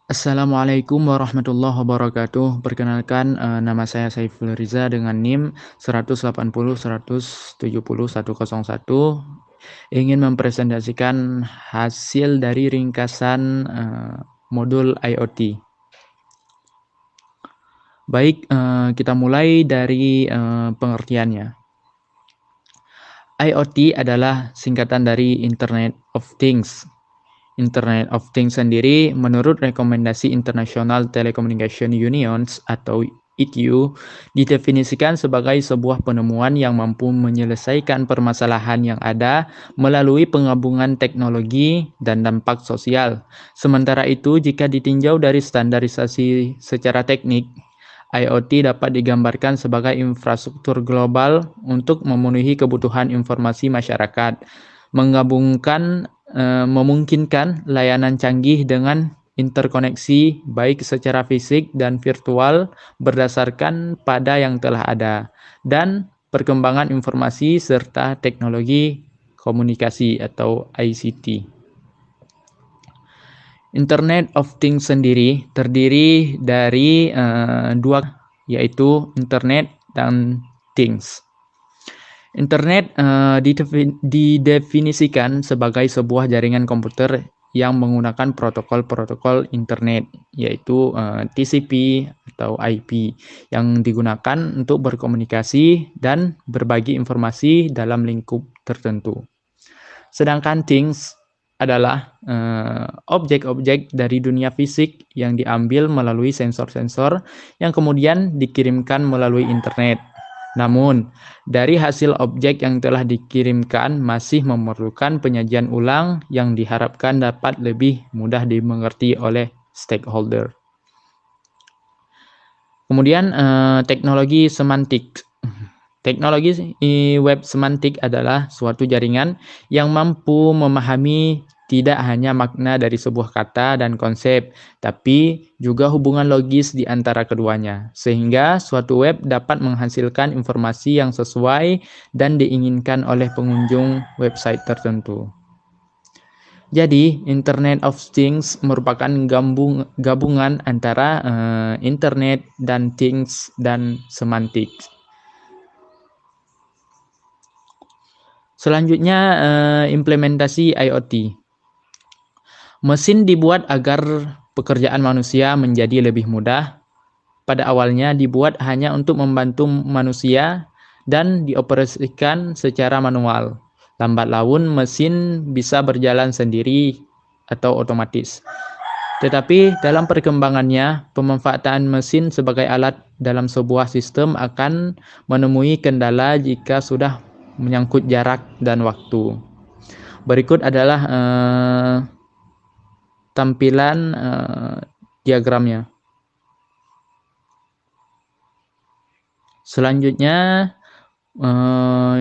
Assalamualaikum warahmatullahi wabarakatuh. Perkenalkan, nama saya Saiful Riza dengan NIM 180170101. Ingin mempresentasikan hasil dari ringkasan modul IoT. Baik, kita mulai dari pengertiannya. IoT adalah singkatan dari Internet of Things. Internet of Things sendiri menurut rekomendasi International Telecommunication Unions atau ITU didefinisikan sebagai sebuah penemuan yang mampu menyelesaikan permasalahan yang ada melalui penggabungan teknologi dan dampak sosial. Sementara itu, jika ditinjau dari standarisasi secara teknik, IoT dapat digambarkan sebagai infrastruktur global untuk memenuhi kebutuhan informasi masyarakat, memungkinkan layanan canggih dengan interkoneksi baik secara fisik dan virtual berdasarkan pada yang telah ada, dan perkembangan informasi serta teknologi komunikasi atau ICT. Internet of Things sendiri terdiri dari dua, yaitu Internet dan Things. Internet didefinisikan sebagai sebuah jaringan komputer yang menggunakan protokol-protokol internet, yaitu TCP atau IP, yang digunakan untuk berkomunikasi dan berbagi informasi dalam lingkup tertentu. Sedangkan things adalah objek-objek dari dunia fisik yang diambil melalui sensor-sensor yang kemudian dikirimkan melalui internet. Namun, dari hasil objek yang telah dikirimkan masih memerlukan penyajian ulang yang diharapkan dapat lebih mudah dimengerti oleh stakeholder. Kemudian, teknologi semantik. Teknologi web semantik adalah suatu jaringan yang mampu memahami tidak hanya makna dari sebuah kata dan konsep, tapi juga hubungan logis di antara keduanya, sehingga suatu web dapat menghasilkan informasi yang sesuai dan diinginkan oleh pengunjung website tertentu. Jadi, Internet of Things merupakan gabungan antara internet dan things dan semantik. Selanjutnya, implementasi IoT. Mesin dibuat agar pekerjaan manusia menjadi lebih mudah. Pada awalnya dibuat hanya untuk membantu manusia dan dioperasikan secara manual. Lambat laun mesin bisa berjalan sendiri atau otomatis. Tetapi dalam perkembangannya, pemanfaatan mesin sebagai alat dalam sebuah sistem akan menemui kendala jika sudah menyangkut jarak dan waktu. Berikut adalah tampilan diagramnya. Selanjutnya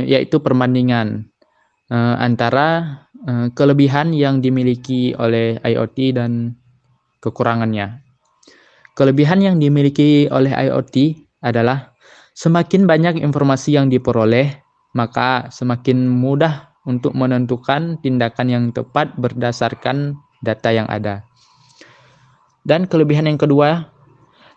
yaitu perbandingan antara kelebihan yang dimiliki oleh IoT dan kekurangannya. Kelebihan yang dimiliki oleh IoT adalah semakin banyak informasi yang diperoleh, maka semakin mudah untuk menentukan tindakan yang tepat berdasarkan data yang ada. Dan kelebihan yang kedua,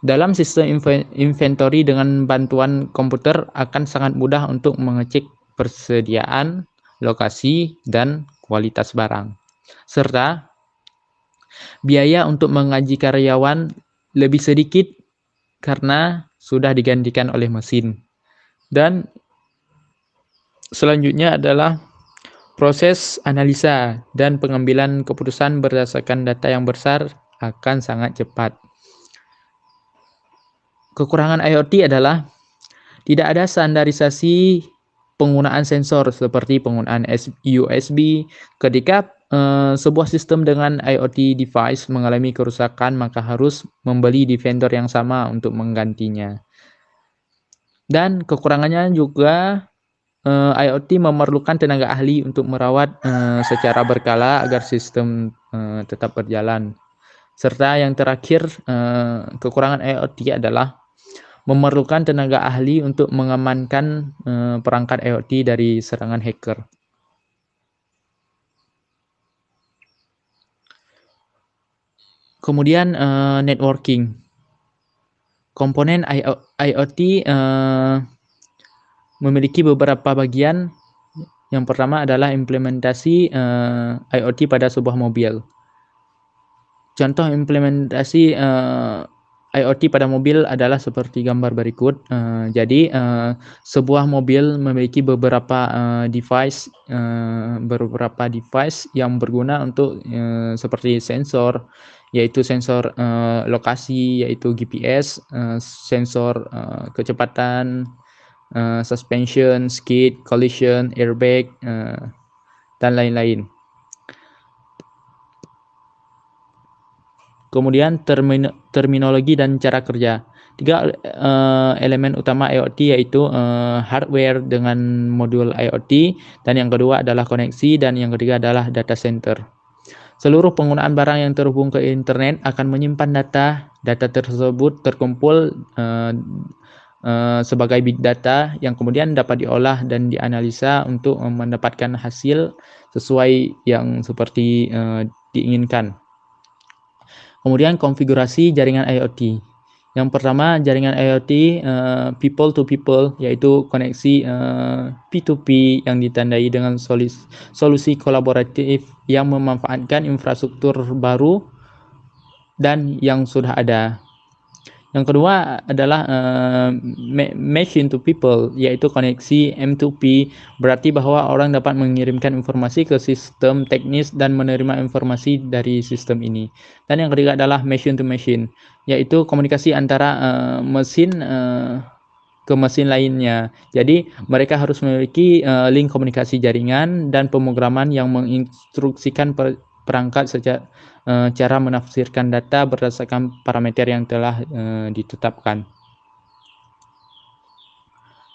dalam sistem inventory dengan bantuan komputer akan sangat mudah untuk mengecek persediaan, lokasi, dan kualitas barang. Serta biaya untuk mengaji karyawan lebih sedikit karena sudah digantikan oleh mesin. Dan selanjutnya adalah proses analisa dan pengambilan keputusan berdasarkan data yang besar akan sangat cepat. Kekurangan IoT adalah tidak ada standarisasi penggunaan sensor seperti penggunaan USB. Ketika sebuah sistem dengan IoT device mengalami kerusakan, maka harus membeli di vendor yang sama untuk menggantinya. Dan kekurangannya juga IoT memerlukan tenaga ahli untuk merawat secara berkala agar sistem tetap berjalan. Serta yang terakhir, kekurangan IoT adalah memerlukan tenaga ahli untuk mengamankan perangkat IoT dari serangan hacker. Kemudian networking. Komponen IoT memiliki beberapa bagian. Yang pertama adalah implementasi IoT pada sebuah mobil. Contoh implementasi IoT pada mobil adalah seperti gambar berikut. Jadi sebuah mobil memiliki beberapa device yang berguna untuk seperti sensor, yaitu sensor lokasi, yaitu GPS, sensor kecepatan, suspension, skid, collision, airbag, dan lain-lain. Kemudian terminologi dan cara kerja. 3 elemen utama IoT yaitu hardware dengan modul IoT, dan yang kedua adalah koneksi, dan yang ketiga adalah data center. Seluruh penggunaan barang yang terhubung ke internet akan menyimpan data. Data tersebut terkumpul sebagai big data yang kemudian dapat diolah dan dianalisa untuk mendapatkan hasil sesuai yang seperti diinginkan. Kemudian konfigurasi jaringan IoT. Yang pertama, jaringan IoT people to people, yaitu koneksi P2P yang ditandai dengan solusi kolaboratif yang memanfaatkan infrastruktur baru dan yang sudah ada. Yang kedua adalah machine to people, yaitu koneksi M2P, berarti bahwa orang dapat mengirimkan informasi ke sistem teknis dan menerima informasi dari sistem ini. Dan yang ketiga adalah machine to machine, yaitu komunikasi antara mesin ke mesin lainnya. Jadi mereka harus memiliki link komunikasi jaringan dan pemrograman yang menginstruksikan perangkat sejak cara menafsirkan data berdasarkan parameter yang telah ditetapkan.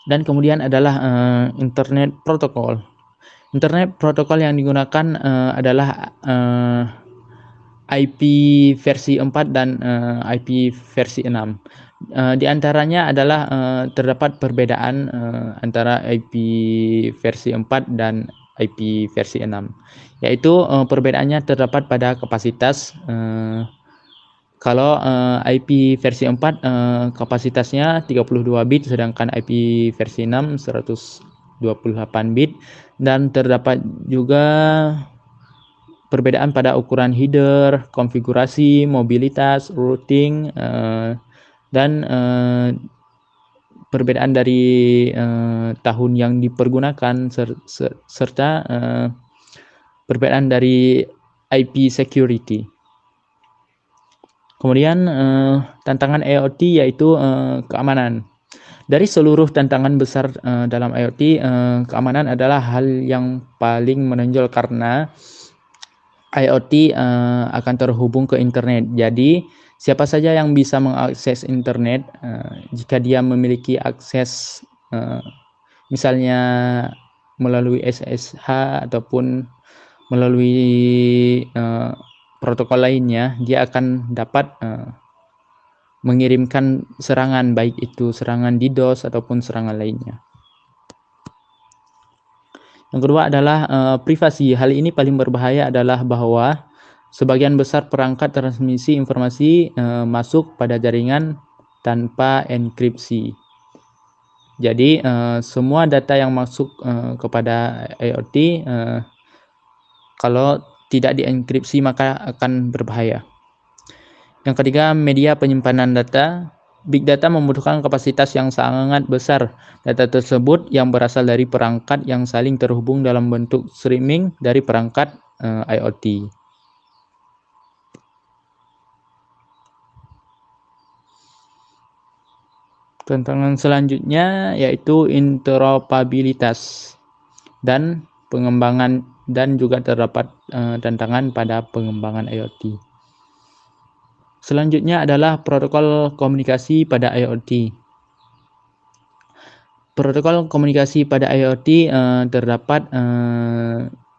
Dan kemudian adalah internet protokol. Internet protokol yang digunakan adalah IP versi 4 dan IP versi 6. Di antaranya adalah terdapat perbedaan antara IP versi 4 dan IP versi 6, yaitu perbedaannya terdapat pada kapasitas. Kalau IP versi 4 kapasitasnya 32 bit, sedangkan IP versi 6 128 bit, dan terdapat juga perbedaan pada ukuran header, konfigurasi, mobilitas, routing, dan perbedaan dari tahun yang dipergunakan serta perbedaan dari IP security. Kemudian tantangan IoT yaitu keamanan. Dari seluruh tantangan besar dalam IoT, keamanan adalah hal yang paling menonjol karena IoT akan terhubung ke internet. Jadi siapa saja yang bisa mengakses internet, jika dia memiliki akses misalnya melalui SSH ataupun melalui protokol lainnya, dia akan dapat mengirimkan serangan, baik itu serangan DDoS ataupun serangan lainnya. Yang kedua adalah privasi. Hal ini paling berbahaya adalah bahwa sebagian besar perangkat transmisi informasi masuk pada jaringan tanpa enkripsi. Jadi semua data yang masuk kepada IoT kalau tidak dienkripsi maka akan berbahaya. Yang ketiga, media penyimpanan data. Big data membutuhkan kapasitas yang sangat besar. Data tersebut yang berasal dari perangkat yang saling terhubung dalam bentuk streaming dari perangkat IoT. Tantangan selanjutnya yaitu interoperabilitas dan pengembangan, dan juga terdapat tantangan pada pengembangan IoT. Selanjutnya adalah protokol komunikasi pada IoT. Protokol komunikasi pada IoT terdapat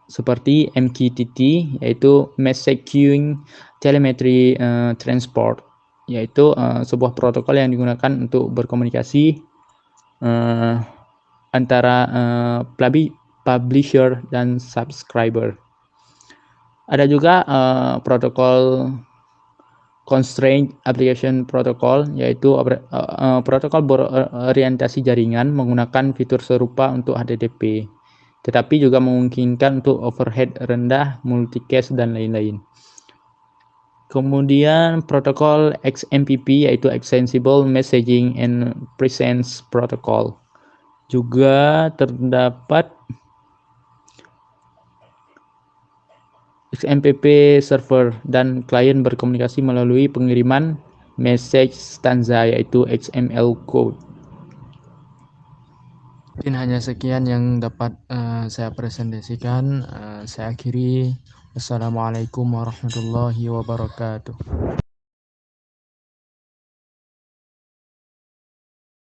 seperti MQTT, yaitu Message Queuing Telemetry Transport, yaitu sebuah protokol yang digunakan untuk berkomunikasi antara publisher dan subscriber. Ada juga protokol Constraint Application Protocol, yaitu protokol berorientasi jaringan menggunakan fitur serupa untuk HTTP, tetapi juga memungkinkan untuk overhead rendah, multicast, dan lain-lain. Kemudian protokol XMPP, yaitu Extensible Messaging and Presence Protocol. Juga terdapat XMPP server dan klien berkomunikasi melalui pengiriman message stanza, yaitu XML code. Mungkin hanya sekian yang dapat saya presentasikan. Saya akhiri. Wassalamualaikum warahmatullahi wabarakatuh.